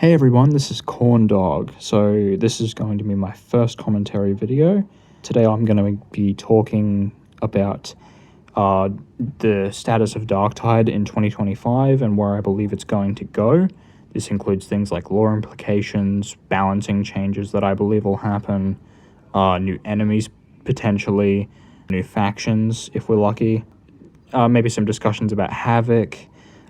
Hey everyone, this is Corn Dog. So this is going to be my first commentary video. Today I'm going to be talking about the status of Darktide in 2025 and where I believe it's going to go. This includes things like lore implications, balancing changes that I believe will happen, new enemies potentially, new factions if we're lucky, maybe some discussions about Havoc,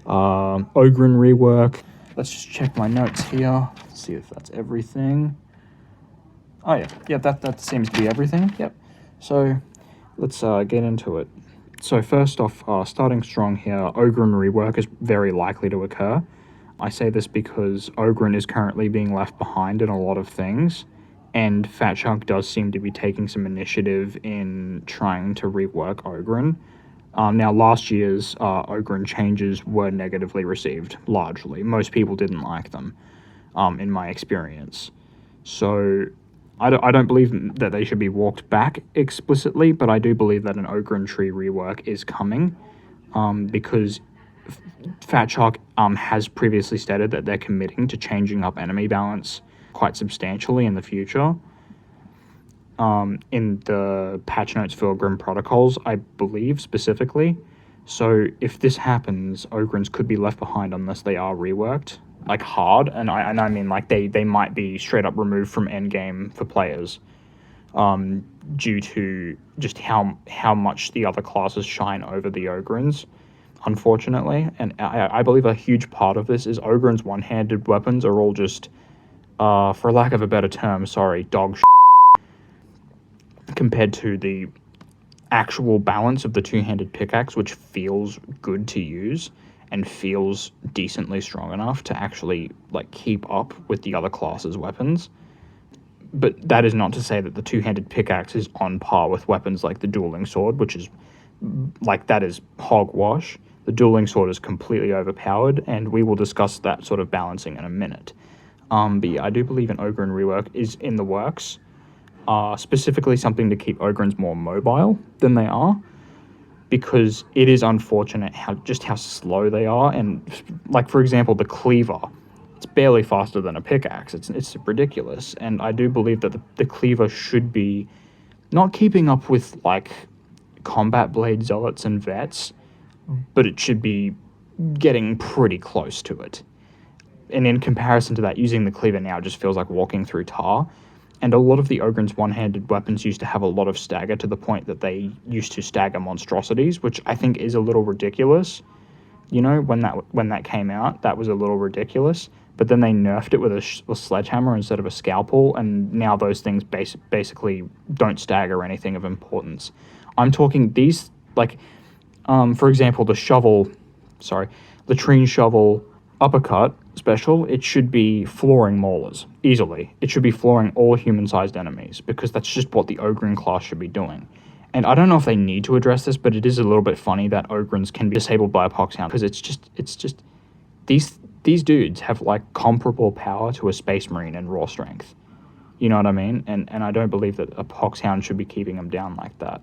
Ogren rework. Let's just check my notes here, see if that's everything. Oh yeah, that seems to be everything, yep. So let's get into it. So first off, starting strong here, Ogren rework is very likely to occur. I say this because Ogren is currently being left behind in a lot of things, and Fat Shark does seem to be taking some initiative in trying to rework Ogren. Now, last year's Ogren changes were negatively received, largely. Most people didn't like them, in my experience. So, I don't believe that they should be walked back explicitly, but I do believe that an Ogren tree rework is coming, because Fat Shark has previously stated that they're committing to changing up enemy balance quite substantially in the future. In the patch notes for Ogren protocols, I believe, specifically. So if this happens, Ogrens could be left behind unless they are reworked, like hard, and I mean like they might be straight up removed from endgame for players, due to just how much the other classes shine over the Ogrens, unfortunately. And I believe a huge part of this is Ogrens one-handed weapons are all just, for lack of a better term, dog compared to the actual balance of the two-handed pickaxe, which feels good to use and feels decently strong enough to actually like keep up with the other classes' weapons. But that is not to say that the two-handed pickaxe is on par with weapons like the dueling sword, which is like, that is hogwash. The dueling sword is completely overpowered, and we will discuss that sort of balancing in a minute. But yeah, I do believe an Ogren rework is in the works. Specifically something to keep Ogrens more mobile than they are, because it is unfortunate how slow they are. And like, for example, the cleaver, it's barely faster than a pickaxe. It's ridiculous. And I do believe that the cleaver should be not keeping up with like combat blade zealots and vets, but it should be getting pretty close to it. And in comparison to that, using the cleaver now just feels like walking through tar. And a lot of the Ogren's one-handed weapons used to have a lot of stagger, to the point that they used to stagger monstrosities, which I think is a little ridiculous. You know, when that came out, that was a little ridiculous. But then they nerfed it with a sledgehammer instead of a scalpel, and now those things basically don't stagger anything of importance. I'm talking these, like, for example, the latrine shovel uppercut special, it should be flooring maulers easily. It should be flooring all human-sized enemies, because that's just what the Ogren class should be doing. And I don't know if they need to address this, but it is a little bit funny that Ogrens can be disabled by a Poxhound, because it's just these dudes have like comparable power to a Space Marine in raw strength. You know what I mean? And I don't believe that a Poxhound should be keeping them down like that.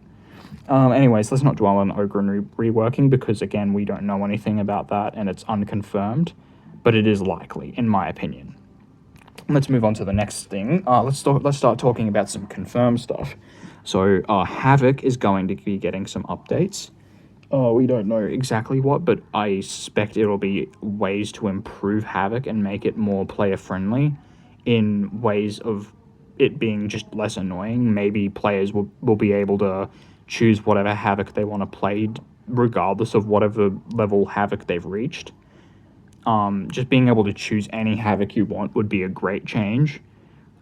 Anyways, let's not dwell on Ogren reworking, because again, we don't know anything about that, and it's unconfirmed, but it is likely, in my opinion. Let's move on to the next thing. Let's start talking about some confirmed stuff. So, Havoc is going to be getting some updates. We don't know exactly what, but I suspect it'll be ways to improve Havoc and make it more player-friendly, in ways of it being just less annoying. Maybe players will be able to choose whatever Havoc they want to play, regardless of whatever level Havoc they've reached. Just being able to choose any Havoc you want would be a great change.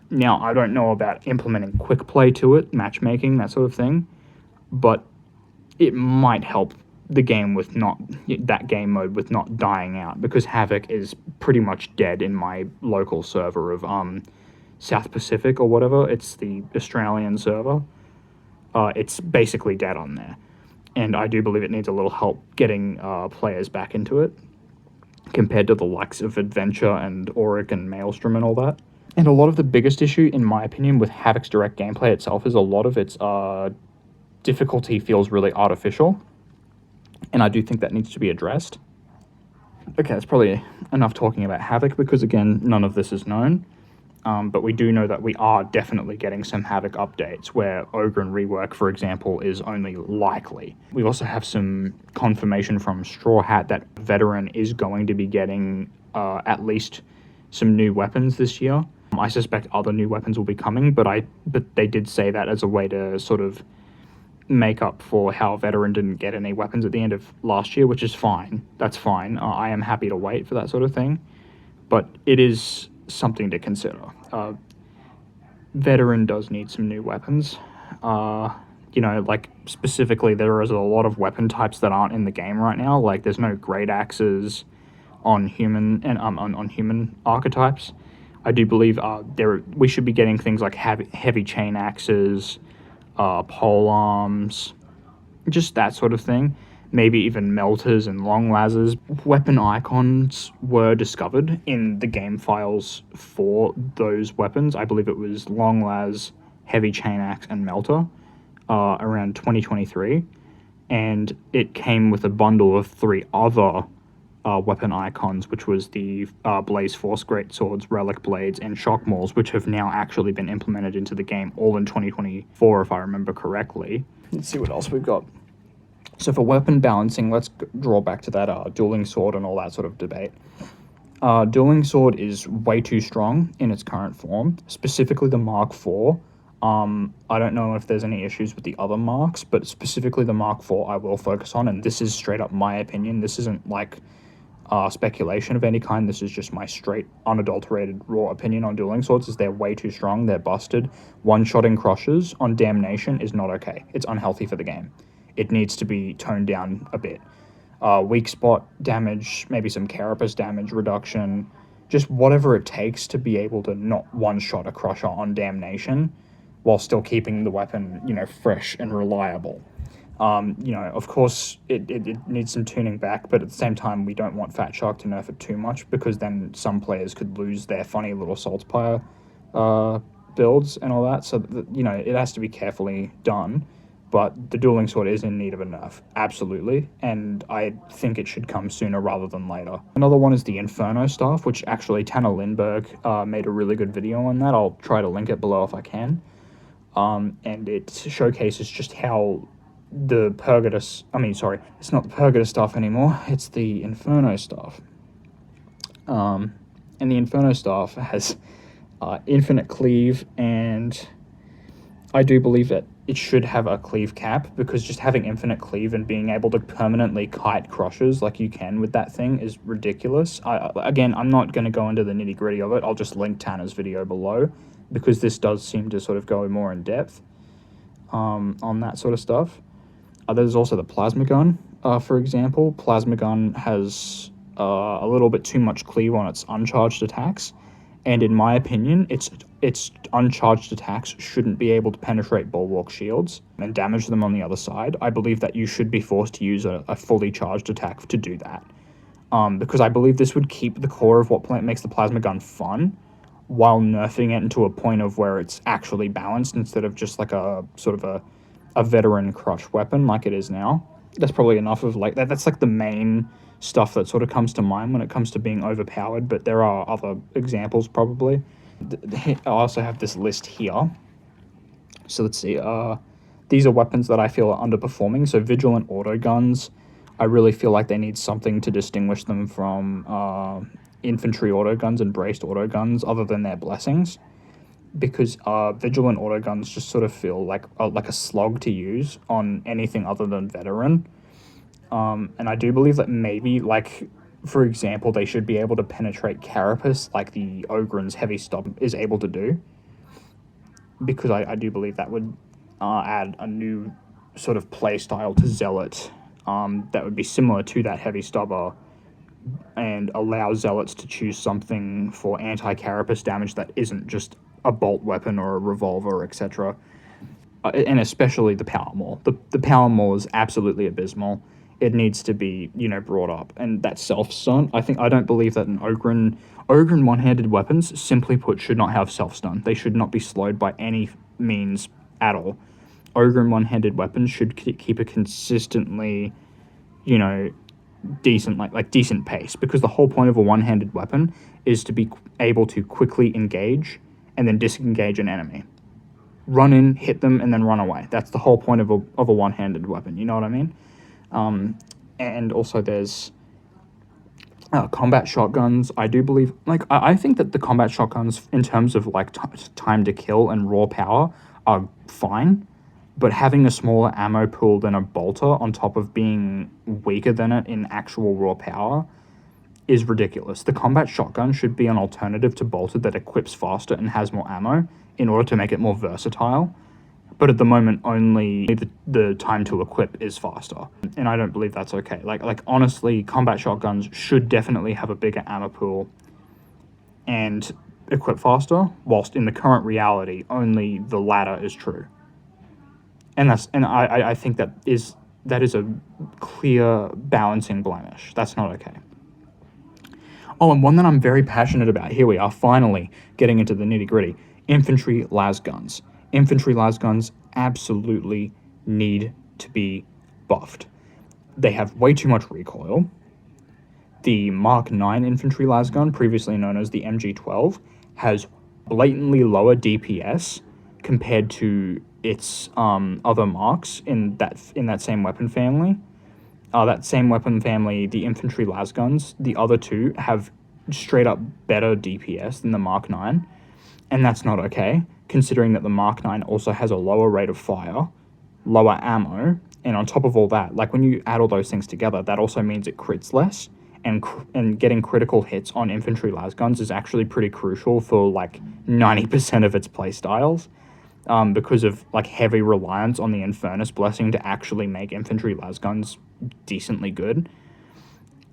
Now, I don't know about implementing quick play to it, matchmaking, that sort of thing, but it might help the game with that game mode with not dying out, because Havoc is pretty much dead in my local server of South Pacific or whatever. It's the Australian server. It's basically dead on there, and I do believe it needs a little help getting players back into it, compared to the likes of Adventure and Auric and Maelstrom and all that. And a lot of the biggest issue, in my opinion, with Havoc's direct gameplay itself is a lot of its difficulty feels really artificial, and I do think that needs to be addressed. Okay, that's probably enough talking about Havoc, because again, none of this is known. But we do know that we are definitely getting some Havoc updates, where Ogryn rework, for example, is only likely. We also have some confirmation from Straw Hat that Veteran is going to be getting at least some new weapons this year. I suspect other new weapons will be coming, but they did say that as a way to sort of make up for how Veteran didn't get any weapons at the end of last year, which is fine. That's fine. I am happy to wait for that sort of thing, but it is something to consider. Veteran does need some new weapons. Like specifically, there is a lot of weapon types that aren't in the game right now. Like there's no great axes on human and on human archetypes. I do believe we should be getting things like heavy chain axes, pole arms, just that sort of thing. Maybe even melters and long lasers. Weapon icons were discovered in the game files for those weapons. I believe it was long las, heavy chain axe, and melter around 2023. And it came with a bundle of 3 other weapon icons, which was the Blaze Force Greatswords, Relic Blades, and Shock Mauls, which have now actually been implemented into the game, all in 2024, if I remember correctly. Let's see what else we've got. So for weapon balancing, let's draw back to that dueling sword and all that sort of debate. Dueling sword is way too strong in its current form, specifically the Mark IV. I don't know if there's any issues with the other marks, but specifically the Mark IV I will focus on, and this is straight up my opinion. This isn't like speculation of any kind. This is just my straight, unadulterated, raw opinion on dueling swords. Is they're way too strong. They're busted. One-shotting crushes on Damnation is not okay. It's unhealthy for the game. It needs to be toned down a bit. Weak spot damage, maybe some carapace damage reduction, just whatever it takes to be able to not one-shot a crusher on Damnation while still keeping the weapon, fresh and reliable. Of course, it needs some tuning back, but at the same time, we don't want Fat Shark to nerf it too much, because then some players could lose their funny little Saltspire builds and all that. So, it has to be carefully done. But the dueling sword is in need of a nerf, absolutely, and I think it should come sooner rather than later. Another one is the Inferno staff, which actually Tanner Lindberg made a really good video on that. I'll try to link it below if I can. And it showcases just how the Purgatus, it's not the Purgatus staff anymore, it's the Inferno staff. And the Inferno staff has infinite cleave, and I do believe that it should have a cleave cap, because just having infinite cleave and being able to permanently kite crushers like you can with that thing is ridiculous. Again, I'm not going to go into the nitty-gritty of it. I'll just link Tanner's video below, because this does seem to sort of go more in depth on that sort of stuff. There's also the Plasma Gun, for example. Plasma Gun has a little bit too much cleave on its uncharged attacks, and in my opinion, its uncharged attacks shouldn't be able to penetrate bulwark shields and damage them on the other side. I believe that you should be forced to use a fully charged attack to do that, because I believe this would keep the core of what makes the Plasma Gun fun, while nerfing it into a point of where it's actually balanced, instead of just like a sort of a veteran crush weapon like it is now. That's probably enough of like that. That's like the main stuff that sort of comes to mind when it comes to being overpowered, but there are other examples probably. I also have this list here. So let's see. These are weapons that I feel are underperforming. So Vigilant Autoguns, I really feel like they need something to distinguish them from infantry autoguns and braced autoguns other than their blessings, because Vigilant Autoguns just sort of feel like a slog to use on anything other than veteran. And I do believe that maybe, like, for example, they should be able to penetrate carapace like the Ogryn's Heavy Stop is able to do, because I do believe that would add a new sort of play style to Zealot that would be similar to that Heavy Stubber, and allow Zealots to choose something for anti-carapace damage that isn't just a bolt weapon or a revolver, etc. And especially the Power Maul. The Power Maul is absolutely abysmal. It needs to be, brought up. And that self-stun, I don't believe that an Ogryn one-handed weapons, simply put, should not have self-stun. They should not be slowed by any means at all. Ogryn one-handed weapons should keep a consistently, decent, like decent pace, because the whole point of a one-handed weapon is to be able to quickly engage and then disengage an enemy. Run in, hit them, and then run away. That's the whole point of a one-handed weapon, you know what I mean? And also there's combat shotguns. I do believe, like, I think that the combat shotguns, in terms of, like, time to kill and raw power, are fine, but having a smaller ammo pool than a bolter on top of being weaker than it in actual raw power is ridiculous. The combat shotgun should be an alternative to bolter that equips faster and has more ammo in order to make it more versatile. But at the moment, only the time to equip is faster, and I don't believe that's okay. Like honestly, combat shotguns should definitely have a bigger ammo pool and equip faster, whilst in the current reality, only the latter is true. And I think that is a clear balancing blemish. That's not okay. Oh, and one that I'm very passionate about. Here we are, finally getting into the nitty-gritty. Infantry las guns. Infantry las guns absolutely need to be buffed. They have way too much recoil. The Mark 9 infantry las gun, previously known as the MG12, has blatantly lower DPS compared to its other marks in that same weapon family. The infantry las guns, the other two have straight up better DPS than the Mark 9, and that's not okay, considering that the Mark 9 also has a lower rate of fire, lower ammo, and on top of all that, like, when you add all those things together, that also means it crits less, and getting critical hits on infantry las guns is actually pretty crucial for, like, 90% of its playstyles, because of, like, heavy reliance on the Infernus blessing to actually make infantry las guns decently good.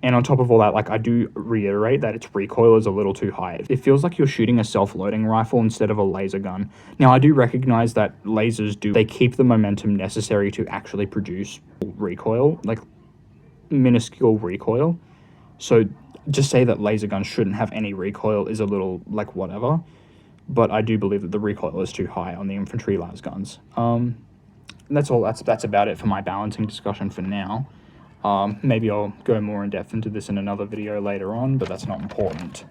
And on top of all that, like, I do reiterate that its recoil is a little too high. It feels like you're shooting a self-loading rifle instead of a laser gun. Now, I do recognize that lasers they keep the momentum necessary to actually produce recoil, like minuscule recoil. So just say that laser guns shouldn't have any recoil is a little, like, whatever. But I do believe that the recoil is too high on the infantry las guns. That's all. That's about it for my balancing discussion for now. Maybe I'll go more in depth into this in another video later on, but that's not important.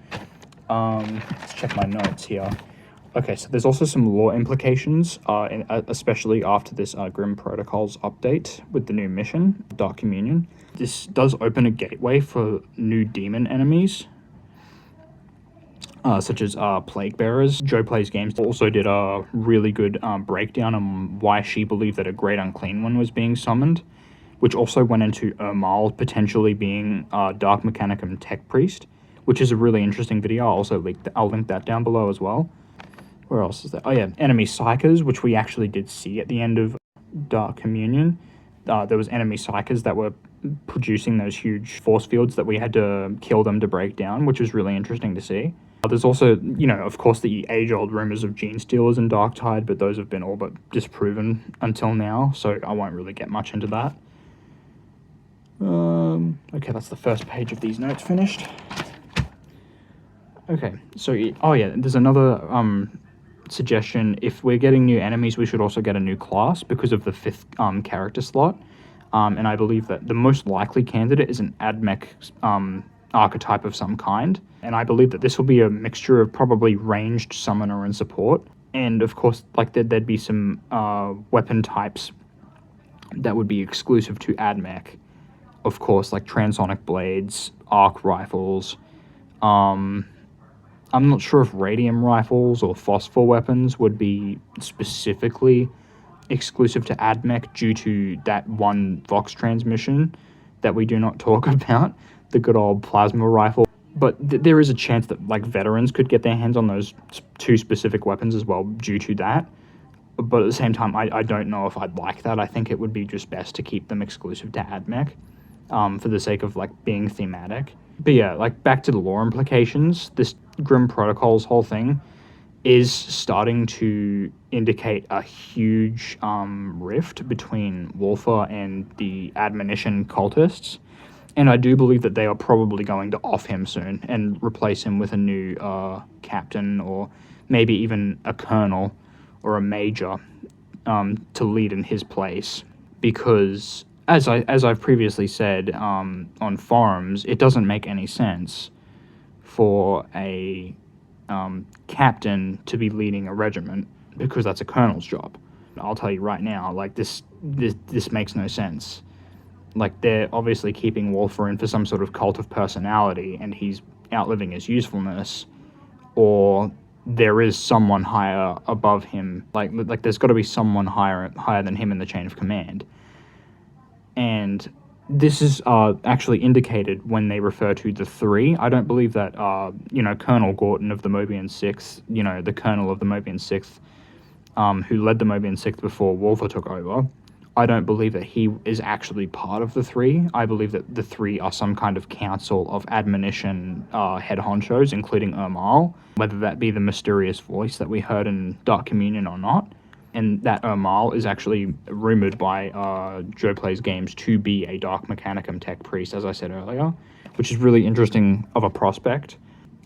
Let's check my notes here. Okay, so there's also some lore implications, especially after this Grim Protocols update with the new mission, Dark Communion. This does open a gateway for new demon enemies, such as Plague Bearers. JoPlaysGames also did a really good breakdown on why she believed that a Great Unclean One was being summoned, which also went into Ermal potentially being Dark Mechanicum Tech Priest, which is a really interesting video. I'll link that down below as well. Where else is that? Oh yeah, enemy psychers, which we actually did see at the end of Dark Communion. There was enemy psychers that were producing those huge force fields that we had to kill them to break down, which was really interesting to see. There's also, of course, the age-old rumors of gene stealers in Darktide, but those have been all but disproven until now, so I won't really get much into that. Okay, that's the first page of these notes finished. Okay, so, oh yeah, there's another suggestion. If we're getting new enemies, we should also get a new class because of the 5th character slot. And I believe that the most likely candidate is an AdMech archetype of some kind. And I believe that this will be a mixture of probably ranged, summoner, and support. And of course, like, there'd be some weapon types that would be exclusive to AdMech. Of course, like transonic blades, arc rifles. I'm not sure if radium rifles or phosphor weapons would be specifically exclusive to AdMech due to that one Vox transmission that we do not talk about, the good old plasma rifle. But there is a chance that, like, veterans could get their hands on those 2 specific weapons as well due to that. But at the same time, I don't know if I'd like that. I think it would be just best to keep them exclusive to AdMech, for the sake of, like, being thematic. But yeah, like, back to the lore implications, this Grim Protocols whole thing is starting to indicate a huge rift between Wolfer and the Admonition cultists. And I do believe that they are probably going to off him soon and replace him with a new captain, or maybe even a colonel or a major to lead in his place. Because as I've previously said on forums, it doesn't make any sense for a captain to be leading a regiment, because that's a colonel's job. I'll tell you right now, like this makes no sense. Like, they're obviously keeping Wolfer in for some sort of cult of personality, and he's outliving his usefulness, or there is someone higher above him. Like there's got to be someone higher than him in the chain of command. And this is actually indicated when they refer to the three. I don't believe that, Colonel Gorton of the Mobian 6th, the colonel of the Mobian 6th, who led the Mobian 6th before Wolfer took over, I don't believe that he is actually part of the three. I believe that the three are some kind of council of admonition head honchos, including Ermal, whether that be the mysterious voice that we heard in Dark Communion or not. And that Ermal is actually rumored by JoPlaysGames to be a Dark Mechanicum tech priest, as I said earlier, which is really interesting of a prospect.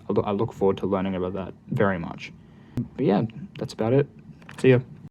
I look forward to learning about that very much. But yeah, that's about it. See ya.